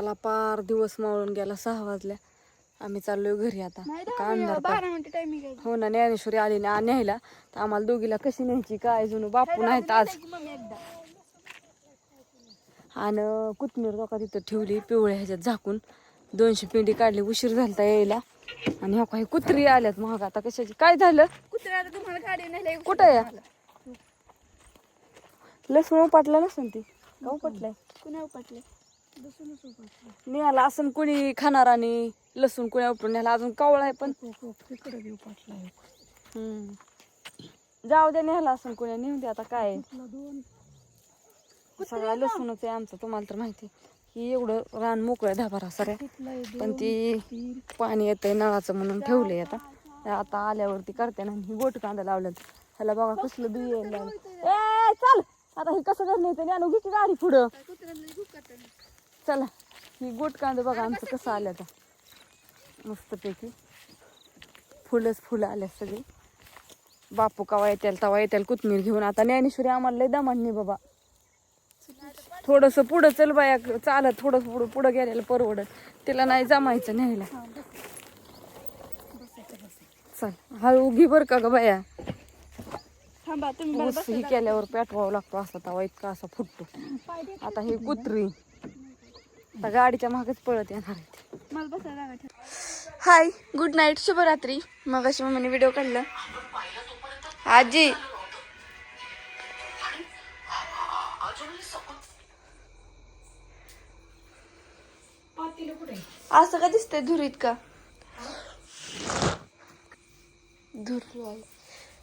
मला पार दिवस मावळून गेला 6 वाजल्या. आम्ही चाललोय घरी आता. काय अंधार 12 मिनिटं टायमिंग आहे. हो ना, ज्ञानेश्वरी आली ना न्यायला तर आम्हाला दोघीला कशी न्यायची काय जुनू बापू नाहीत आज. आणि कोथमीर दोका तिथं ठेवली पिवळ्या ह्याच्यात झाकून. 200 पिंडी काढली, उशीर झालता यायला. आणि हो काही कुत्री आल्यात महाग आता कशाची. काय झालं कुत्र्याला तुम्हाला गाडी नाही कुठं या लसूण उपटला नसेल ती का उपटलाय कुणा उपटले निघाला असं कोणी खाणार आणि लसूण कोणी उपटून न्यायला. अजून कावळा आहे पण जाऊ द्या न्यायला असं कोणी नेऊन द्या. आता काय सगळा लसूणच आहे आमचं. तुम्हाला तर माहिती की एवढं रान मोकळं धाबारा सगळ्या. पण ती पाणी येतंय नळाचं म्हणून ठेवलंय. आता आल्यावरती करते ना. ही गोट कांदा लावल्यात. ह्याला बघा कसलं बी यायला लागलं. ए चल आता हे कसं करणार नाही आणू की गाडी पुढं. चला ही गोट कांदा बघा आमचं कसं आलं आता मस्तपैकी. फुलं आल्या सगळी. बापू कवा येतील तवा येतील कोथमीर घेऊन. आता ज्ञानेश्वरी आम्हाला लय दमांनी बाबा. थोडस पुढं चल बाया चालत थोडस पुढं गेलेलं परवडत. तिला नाही जमायचं न्यायला. चल हळू घे बर का ग बाया. ऊस ही केल्यावर पेटवावं लागतो असा तवा इतका असा फुटतो. आता ही कुत्री आता गाडीच्या मागच पळत येणार आहे. हाय गुड नाईट शुभरात्री. मग अशी मम्मीने व्हिडिओ काढला. आजी असं का दिसतंय धुरीत का धुर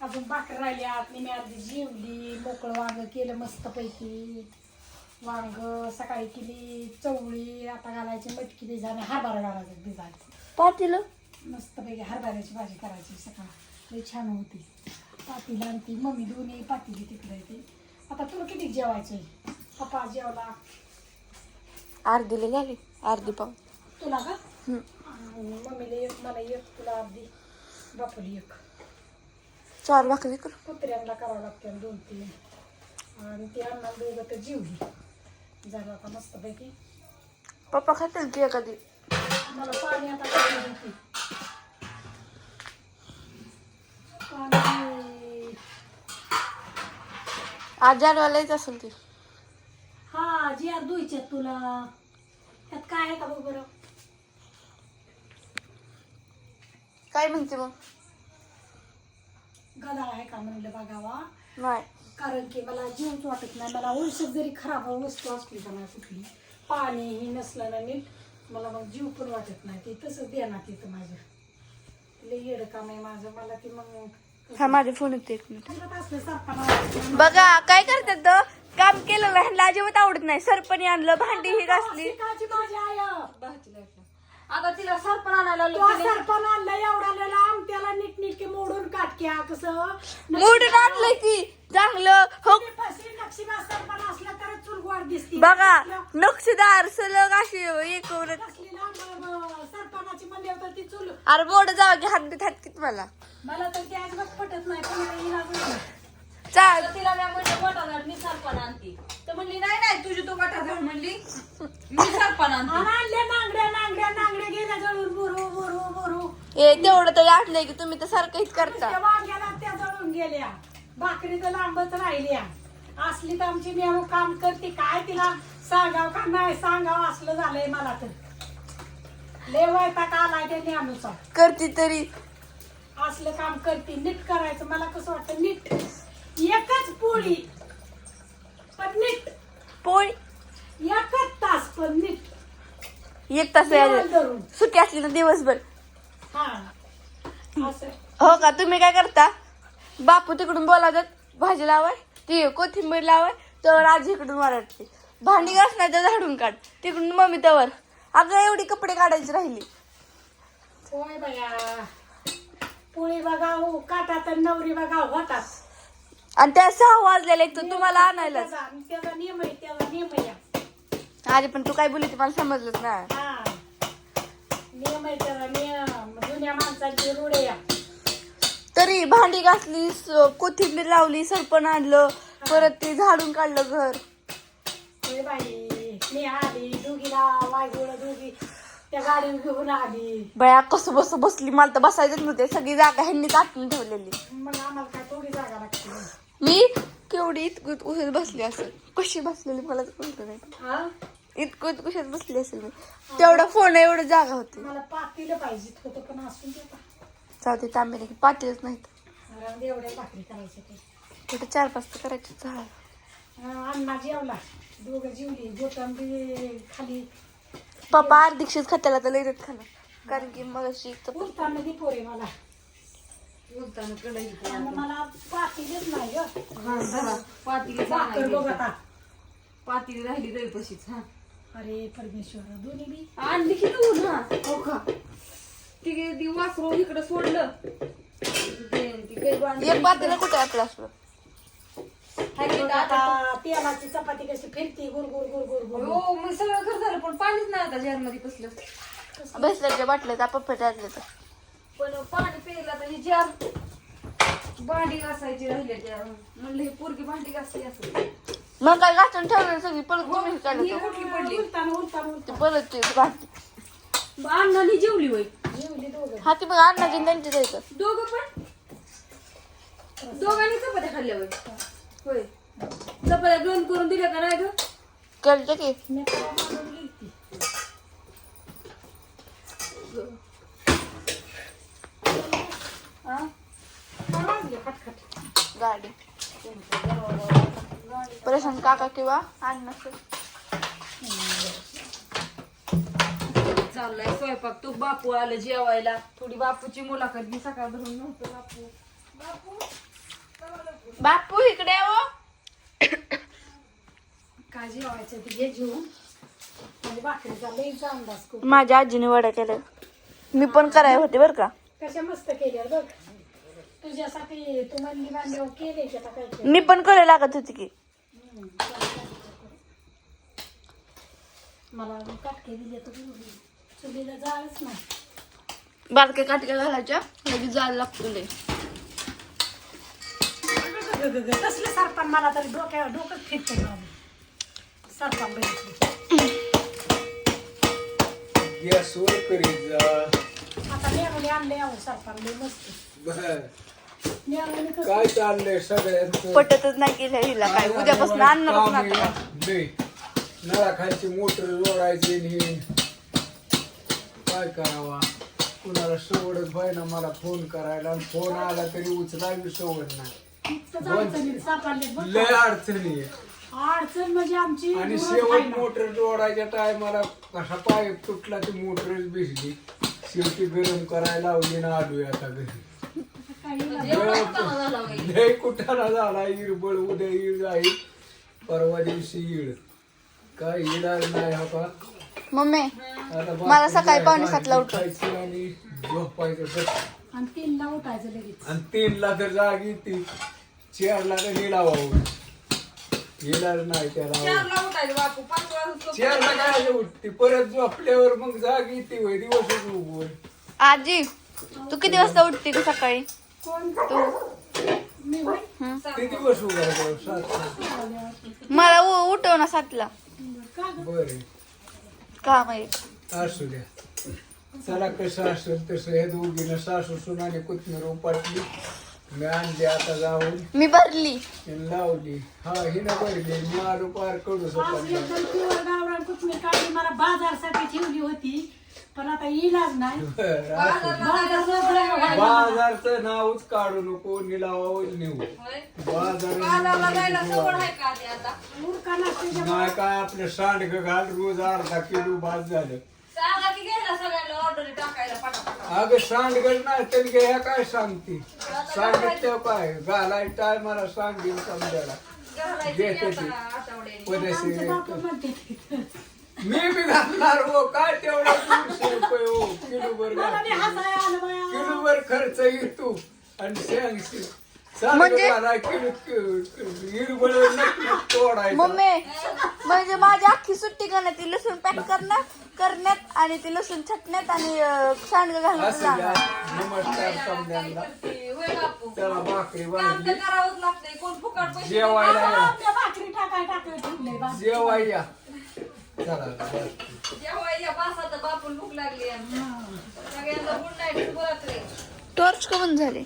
अजून भाकर राहिली आत मी अर्धी जेवली. मोकळं वांग केलं मस्त पैकी. वांग सकाळी केली चवळी. आता घालायची मटकी भिजायला हरभरा घालायचं भिजायचं. पाटील मस्त पैकी हरभऱ्याची भाजी करायची सकाळ लई छान होती. पातीला आणि ती मम्मी दोन्ही पातीली तिकडे येते. आता तुला किती जेवायचंय. पप्पा जेवला अर्धीला झाली अर्धी पाव तुला का मम्मीला एक मला एक तुला अर्धी बापूला एक. 4 भाकरी कर. कुत्र्यांना करावं लागतं 2-3 आणि ती अण्णा दोघं तर जेवली झालं आता मस्तपैकी. पप्पा खातील की एखादी. मला पाणी आता पाणी आज जालवायलाच असेल ती. हा जी आज धुईच्यात तुला त्यात काय आहे का बघ बरं. काय म्हणते मग गदाळ आहे का म्हणलं बघावा. नाही कारण की मला जीवच वाटत नाही. मला औषध जरी खराब वस्तू असली का नाही कुठली पाणी ही नसलं ना नीट मला मग जीव पण वाटत नाही. ते तसंच देण्यात येतं माझं लई येडं काम आहे माझं. मला ते मग हा माझ्या फोन येते 1 मिनिट. तुला असलं सरपणा बघा काय करतात तर काम केलं नाही अजिबात आवडत नाही. सरपणी आणलं भांडी ही घासली. शिकायची माझी आय आता तिला सरपण आणायला तो सरपण आणलं एवढा लांब त्याला नीटनीटके मोडून काटक्या कसं मोडून आणलंय की चांगलं हो. नक्षीदार सरपण असलं तर चूल गोड दिसते. बघा नक्षीदार सलग अशी एक सरपणाची म्हणली होती ती चूल. अरे बोर्ड जावा की हात बीत हात किती मला मला तर ते अजिबात पटत नाही. पण इलाज चाल तिला मी म्हणलं गोटादार मी सरपण आणते तर म्हणली नाही तुझी तो गोटादार म्हणली मी सरपण आणते. आणले नांगड्या गेल्या जळून बोरू ए तेवढं तरी आठलंय की तुम्ही तर सारखं हीच करता. त्या वांग्याला त्या जळून गेल्या. भाकरी तर लांबच राहिल्या. असली तर आमची मेहू काम करते काय तिला सांगाव का नाही सांगाव असलं झालंय मला तर. लय वैताग आलाय त्या नेहमीचा. करते तरी असलं काम करते नीट करायचं. मला कसं वाटतं नीट एकच पोळी पण नीट पोळी एकच तास पण नीट 1 तास धरून. सुट्टी असली ना दिवसभर. हा असं हो का तुम्ही काय करता. बापू तिकडून बोलावतात भाजी लावाय ती कोथिंबीर लावाय तर आजी इकडून वरडते. भांडी घासण्याचं झाडून काढ तिकडून मम्मी तवर. अगं एवढी कपडे काढायची राहिली. होय बघा पोळी बघा हो काटा तर नवरी बघा होतात. आणि त्या 6 वाजलेल्या एक तर तुम्हाला आणायलाच. त्याचा नियम आहे त्याचा नियम आहे. अरे पण तू काय बोलली मला समजलंच ना. हा नियम आहे त्याचा नियम. जुन्या माणसाची रुढे या. तरी भांडी घासली कोथिंबीर लावली सरपण आणलं परत ते झाडून काढलं घर. होय बाई मी आली दोघीला वायगोळ दोघी त्या गाडीवर घेऊन आली. बया कसं बसली मला तर बसायचंच नव्हते. सगळी जागा ह्यांनीच आटून ठेवलेली. मग आम्हाला काय थोडी जागा लागते. मी केवढी इतकूत उशीर बसली असेल. कशी बसलेली मला कळतं नाही. हा इतकूत कुशात बसली असेल मी. तेवढा फोन एवढं जागा होती. मला पातीला पाहिजे होतं पण असून देता जाऊ तांबे पाटीलच नाहीत. एवढ्या भाकरी करायचे ते. कुठे 4-5 तर करायची झाड. अण्णा जेवला दोघं जेवली गोटम बी खाली. पप्पा अर्धीक्षित खात्याला तर लई देत खाणं. कारण की मग अशी उलताना ती पोरे मला मला पातीलच नाही ग. भाकर बघ आता. पातीली राहिली तरी तशीच. हा अरे परमेश्वर दोन्ही बी आणली की तू ना. हो का ती वासरू इकडे सोडलं. एक पातेला कुठे आपलं असलं. आता तेलाची चपाती कशी फिरती गुर गुर गुर गुर गुर. हो मग सगळं खरं झालं पण पाणीच नाही आता जार मध्ये बसलं. बसल्याच्या बाटल्या त्या पप्पा टाकले तर पण पाणी प्यायला तर ही जार भांडी घासायची राहिली त्या. म्हणलं ही पोरगी भांडी घासली असं. मग काय घासून ठेवलं सगळी परत तुम्ही काढलं ही कुठली पडली. उलताना उलताना उलताना परत ते घातली. अण्णानी जेवली होय. जेवली दोघं. हा ती मग अन्नाची त्यांची जायचं. दोघं पण दोघांनी चपात्या खाल्ल्या होय. होय चपात्या दोन करून दिल्या का नाही ग. केलं की मी काय मागून गेलती. हा? काय वाजले खटखट. गाडी प्रशांत काका किंवा अण्णा चाललाय स्वयंपाक. तू बापू आलं जेवायला. थोडी बापूची मुलाखत घे. सकाळ धरून नव्हतं बापू. बापू इकडे हो. काय जेवायचं ते घे जेवून. म्हणजे भाकरीचा लईच अंदाज करू. माझ्या आजीने वड्या केल्या. मी पण करायला होते बरं का. कशा मस्त केल्या बघ. तुझ्यासाठी तू म्हणली बांधल्यावर केले की आता काय केलं. मी पण करायला लागत होती की. मला काटके दिले तर चुलीला जाळच नाही. बारक्या काटक्या घालायच्या लगेच जायला लागतो लय. कसले सरपण मला तरी डोकं फिरते सरपण बघितले. गॅसवर करीत जा. आता नेहमी आणले यावं सरपण लय मस्त. बर. नेहमी कसं काय चाललंय सगळ्यांचं? पटतच नाही केलं हिला काय. उद्यापासून आणणारच काम नाही. आहे. नळाखालची मोटर जोडायची आणि हे. काय करावा कुणाला सवडच ना मला फोन करायला. आणि फोन आला तरी उचलावी सवड नाही. इतकंच अडचणीत सापडले बघ. लय अडचणी आहे. अडचण म्हणजे आमची आणि दूरच शेवट आहे ना. मोटर जोडायच्या टायमाला कसा पाय तुटला ती मोटरच भिजली. शेवटी गरम करायला लावली ना आलोय आता घरी. काही लय कुठाना झाला. इरबळ उद्या इर जाईल परवा दिवशी इळ. काय इलाज नाही हा का. मम्मी आता मला सकाळी 5:45 उठव. खायची आणि झोपायचं बस. आणि 3ला उठायचं लगेच. आणि 3ला तर जाग येते. 4ला तर हिलावावं. इलाज नाही त्याला. चारला उठायचं बापू. 5 वाजता 4ला काय उठते परत झोपल्यावर मग जाग येते वय दिवसच उगवून. आजी तू किती वाजता उठते ग सकाळी. कोण तू मी होय ते दिवस उगायचं 7. मला उठव ना 7ला. का ग? बरं का माहिती. असू द्या. चला कसं असेल तसं हे दोघीनं सासू सुनाने कोथमीर उपाटली. मी आणली आता जाऊन मी भरली. आणि लावली. हा हिनं भरली. मी आलो पार कडू आज सकाळी. एकदम पिवळं गावरान कोथमीर काढली मला बाजारसाठी ठेवली होती पण आता इलाज नाही. बाजार बाजारचं नावच काढू नको. निलावावं नेऊ. बाजार आता नाही काय आपलं सांडग घाल रोज अर्धा किलो भात झालं. सांगा की घ्यायला सगळ्यांना ऑर्डर टाकायला पटापट. अगं सांडगड नाही तर घ्या काय सांगते. सांगितलं काय घालाय टाय मला सांगेल समजायला. घेते ती आमचे बापू म्हणते मी बी घालणार हो. काय तेवढा 200 रुपये हो किलोभर मला बी हसायला आलं बाया. किलोभर खर्च येतो आणि सांगशील म्हणजे? हिरबळ तोडायचं. मम्मी म्हणजे माझी अख्खी सुट्टी करण्यात ती लसूण पॅक करण्यात आणि ती लसूण छटण्यात आणि सांडगं घालण्यात असं द्या. जाणार. नमस्कार समजायला. होय बापू. त्याला भाकरी काम तर वाढली. करावंच लागतंय. कोण फुकट पैसे जेवायला या. आपल्या भाकरी टाकाय ठेवले बा. जेवाय या. चला जेव्हा या बासात बापून भूक लागली सगळ्यांना गुड नाईट शुभरात्री. टॉर्च का बंद झाले?